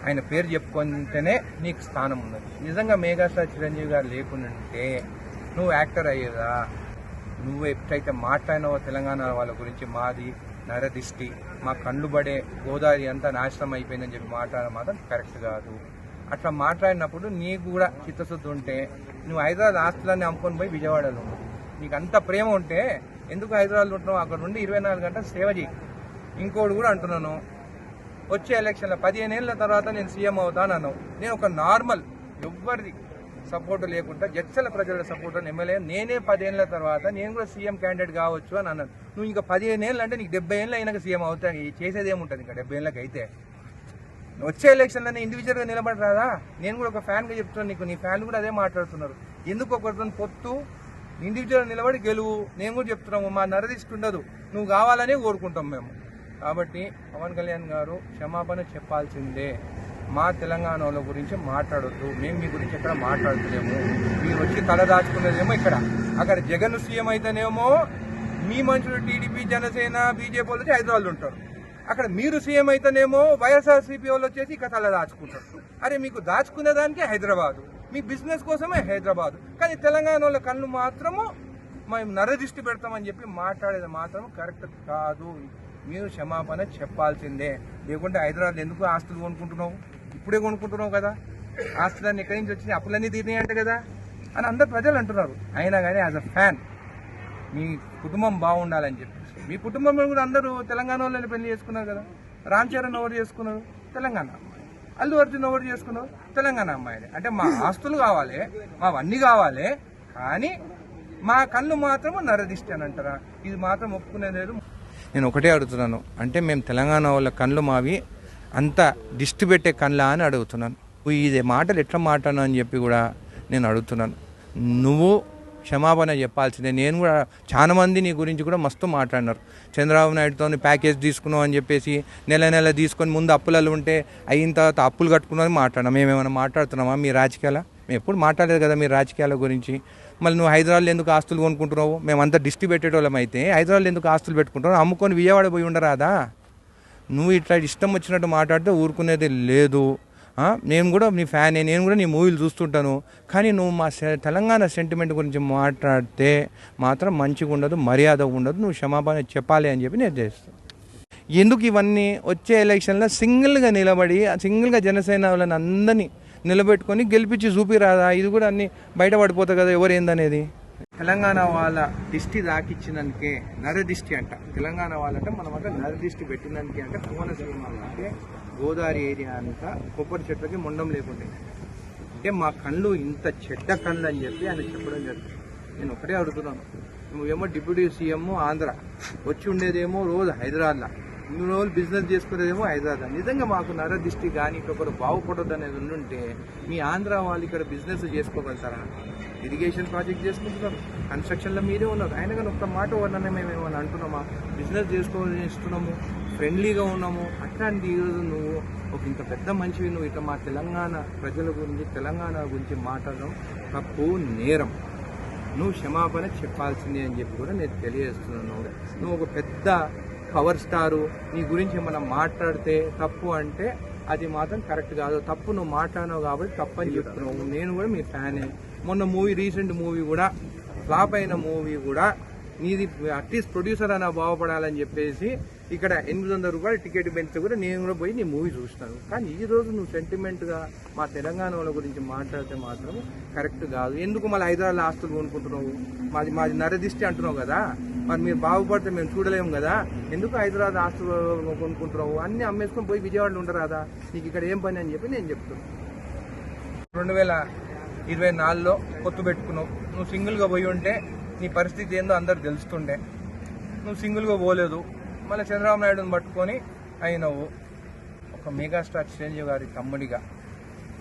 ఆయన పేరు చెప్పుకుంటేనే నీకు స్థానం ఉన్నది. నిజంగా మెగాస్టార్ చిరంజీవి గారు లేకుంటే నువ్వు యాక్టర్ అయ్యేదా? నువ్వు ఎప్పుడైతే మాట్లాడినావో తెలంగాణ వాళ్ళ గురించి మాది నరదిష్టి, మా కళ్ళు పడే గోదావరి అంతా నాశనం అయిపోయిందని చెప్పి మాట్లాడడం మాత్రం కరెక్ట్ కాదు. అట్లా మాట్లాడినప్పుడు నీకు కూడా చిత్తశుద్ధి ఉంటే నువ్వు హైదరాబాద్ ఆస్తులన్నీ అమ్ముకొని పోయి విజయవాడలో ఉన్నావు. నీకు అంత ప్రేమ ఉంటే ఎందుకు హైదరాబాద్లో ఉంటున్నావు? అక్కడ నుండి 24 గంటలు సేవ చేయి. ఇంకోటి కూడా అంటున్నాను, వచ్చే ఎలక్షన్లో 15 ఏళ్ళ తర్వాత నేను సీఎం అవుతాను అన్నావు. నేను ఒక నార్మల్ ఎవ్వరిది సపోర్ట్ లేకుండా జడ్చల ప్రజల సపోర్ట్ ఎమ్మెల్యే నేనే 10 ఏళ్ళ తర్వాత నేను కూడా సీఎం క్యాండిడేట్ కావచ్చు అని అన్నాను. నువ్వు ఇంకా 15 ఏళ్ళు అంటే నీకు 70 ఏళ్ళు అయినాక సీఎం అవుతాయి. చేసేది ఏముంటుంది ఇంకా 70 ఏళ్ళకి అయితే? వచ్చే ఎలక్షన్లోనే ఇండివిజువల్గా నిలబడి రాదా? నేను కూడా ఒక ఫ్యాన్గా చెప్తున్నాను నీకు, నీ ఫ్యాన్లు కూడా అదే మాట్లాడుతున్నారు. ఎందుకు ఒకరితో పొత్తు? ఇండివిజువల్ నిలబడి గెలువు. నేను కూడా చెప్తున్నాము, మా నరదిష్టి ఉండదు, నువ్వు కావాలనే కోరుకుంటాం మేము. కాబట్టి పవన్ కళ్యాణ్ గారు క్షమాపణ చెప్పాల్సిందే. మా తెలంగాణ వాళ్ళ గురించి మాట్లాడొద్దు, మేము మీ గురించి ఎక్కడ మాట్లాడుతున్నాము. మీరు వచ్చి తల దాచుకునేదేమో ఇక్కడ, అక్కడ జగన్ సీఎం అయితేనేమో మీ మనుషులు టీడీపీ జనసేన బీజేపీ వాళ్ళు వచ్చి హైదరాబాద్లో ఉంటారు. అక్కడ మీరు సీఎం అయితేనేమో వైఎస్ఆర్సీపీ వాళ్ళు వచ్చేసి ఇక్కడ తల దాచుకుంటారు. అరే మీకు దాచుకునే దానికే హైదరాబాదు, మీ బిజినెస్ కోసమే హైదరాబాదు. కానీ తెలంగాణ వాళ్ళ కళ్ళు మాత్రము మేము నరదృష్టి పెడతామని చెప్పి మాట్లాడేది మాత్రం కరెక్ట్ కాదు. మీరు క్షమాపణ చెప్పాల్సిందే. లేకుంటే హైదరాబాద్ ఎందుకు ఆస్తులు కొనుక్కుంటున్నావు? ఇప్పుడే కొనుక్కుంటున్నావు కదా, ఆస్తులన్నీ ఎక్కడి నుంచి వచ్చినాయి, అప్పులన్నీ తీరినాయి అంట కదా అని అందరు ప్రజలు అంటున్నారు. అయినా కానీ యాజ్ అ ఫ్యాన్ మీ కుటుంబం బాగుండాలని చెప్పి, మీ కుటుంబంలో కూడా అందరూ తెలంగాణ వాళ్ళని పెళ్లి చేసుకున్నారు కదా. రామ్ చరణ్ ఎవరు చేసుకున్నారు? తెలంగాణ అమ్మాయి. అల్లు అర్జున్ ఎవరు చేసుకున్నారు? తెలంగాణ అమ్మాయిలే. అంటే మా ఆస్తులు కావాలి, మావన్నీ కావాలి, కానీ మా కళ్ళు మాత్రం నరదిష్టి అని అంటారా? ఇది మాత్రం ఒప్పుకునేది లేదు. నేను ఒకటే అడుగుతున్నాను, అంటే మేము తెలంగాణ వాళ్ళ కళ్ళు మావి అంత దిష్టి పెట్టే కళ్ళ అని అడుగుతున్నాను. ఇది మాటలు ఎట్లా మాట్లాడను అని చెప్పి కూడా నేను అడుగుతున్నాను. నువ్వు క్షమాపణ చెప్పాల్సిందే. నేను కూడా చాలా మంది నీ గురించి కూడా మస్తు మాట్లాడినారు. చంద్రబాబు నాయుడుతో ప్యాకేజ్ తీసుకున్నావు అని చెప్పేసి నెల నెల తీసుకొని ముందు అప్పులలో ఉంటే అయిన తర్వాత అప్పులు కట్టుకున్నామని మాట్లాడినాం. మేమేమైనా మాట్లాడుతున్నామా మీ రాజకీయాల? మేము ఎప్పుడు మాట్లాడలేదు కదా మీ రాజకీయాల గురించి. మళ్ళీ నువ్వు హైదరాబాద్లో ఎందుకు ఆస్తులు కొనుక్కుంటున్నావు? మేమంతా దిష్టి పెట్టేటోళ్ళం అయితే హైదరాబాద్లో ఎందుకు ఆస్తులు పెట్టుకుంటున్నావు? అమ్ముకొని విజయవాడ పోయి ఉండరాదా? నువ్వు ఇట్లా ఇష్టం వచ్చినట్టు మాట్లాడితే ఊరుకునేది లేదు. నేను కూడా నీ ఫ్యానే, నేను కూడా నీ మూవీలు చూస్తుంటాను. కానీ నువ్వు మా తెలంగాణ సెంటిమెంట్ గురించి మాట్లాడితే మాత్రం మంచిగా ఉండదు, మర్యాద ఉండదు. నువ్వు క్షమాపణ చెప్పాలి అని చెప్పి నేను చేస్తాను. ఎందుకు ఇవన్నీ? వచ్చే ఎలక్షన్లో సింగిల్గా నిలబడి సింగిల్గా జనసేన వాళ్ళని అందరినీ నిలబెట్టుకొని గెలిపించి చూపిరాదా? ఇది కూడా అన్ని బయటపడిపోతాయి కదా ఎవరు ఏందనేది. తెలంగాణ వాళ్ళ దిష్టి దాకిచ్చినందుకే నరదిష్టి అంట. తెలంగాణ వాళ్ళంటే మనం అంటే నరదిష్టి పెట్టినందుకే అంటే కోనసీమ అంటే గోదావరి ఏరియా అంతా కొబ్బరి చెట్లకి మొండం లేకుండే. అంటే మా కళ్ళు ఇంత చెడ్డ కళ్ళు అని చెప్పి ఆయన చెప్పడం జరుగుతుంది. నేను ఒకటే అడుగుతున్నాను, నువ్వేమో డిప్యూటీ సీఎం ఆంధ్ర, వచ్చి ఉండేదేమో రోజు హైదరాబాద్లో, ఇన్ని రోజులు బిజినెస్ చేసుకునేదేమో హైదరాబాద్. నిజంగా మాకు నరదిష్టి కానీ ఒకరు బాగుపడద్దు అనేది ఉండుంటే మీ ఆంధ్ర వాళ్ళు ఇక్కడ బిజినెస్ చేసుకోగలుగుతారా? ఇరిగేషన్ ప్రాజెక్ట్ చేసుకుంటున్నారు, కన్స్ట్రక్షన్లో మీరే ఉన్నారు. అయినా కానీ ఒక్క మాట వల్లనే మేము ఏమైనా అంటున్నామా? బిజినెస్ చేసుకోవాలనిస్తున్నాము, ఫ్రెండ్లీగా ఉన్నాము. అట్లాంటి ఈరోజు నువ్వు ఒక ఇంత పెద్ద మనిషివి, నువ్వు ఇట్లా మా తెలంగాణ ప్రజల గురించి తెలంగాణ గురించి మాట్లాడడం తప్పు, నేరం. నువ్వు క్షమాపణ చెప్పాల్సిందే అని చెప్పి కూడా నేను తెలియజేస్తున్నాను. నువ్వు ఒక పెద్ద పవర్ స్టారు, నీ గురించి ఏమైనా మాట్లాడితే తప్పు అంటే అది మాత్రం కరెక్ట్ కాదు. తప్పు నువ్వు మాట్లాడినావు కాబట్టి తప్పు అని చెప్తున్నావు. నేను కూడా మీ ఫ్యానే. మొన్న రీసెంట్ మూవీ కూడా ఫ్లాప్ అయిన మూవీ కూడా నీది అట్లీస్ట్ ప్రొడ్యూసర్ అయినా బాగుపడాలని చెప్పేసి ఇక్కడ 800 రూపాయలు టికెట్ పెంచితే కూడా నేను కూడా పోయి నీ మూవీ చూస్తాను. కానీ ఈ రోజు నువ్వు సెంటిమెంట్గా మా తెలంగాణ వాళ్ళ గురించి మాట్లాడితే మాత్రం కరెక్ట్ కాదు. ఎందుకు మళ్ళీ హైదరాబాద్లో ఆస్తులు కొనుక్కుంటున్నావు? మాది నరదిష్టి అంటున్నావు కదా, మరి మీరు బాగుపడితే మేము చూడలేము కదా, ఎందుకు హైదరాబాద్ ఆస్తులు కొనుక్కుంటున్నావు? అన్నీ అమ్మేసుకొని పోయి విజయవాడలో ఉండరాదా? నీకు ఇక్కడ ఏం పని అని చెప్పి నేను చెప్తున్నాను. 2024లో పొత్తు పెట్టుకున్నావు. నువ్వు సింగిల్గా పోయి ఉంటే నీ పరిస్థితి ఏందో అందరు తెలుస్తుండే. నువ్వు సింగిల్గా పోలేదు, మళ్ళీ చంద్రబాబు నాయుడుని పట్టుకొని అయినవు. ఒక మెగాస్టార్ చిరంజీవి గారి తమ్ముడిగా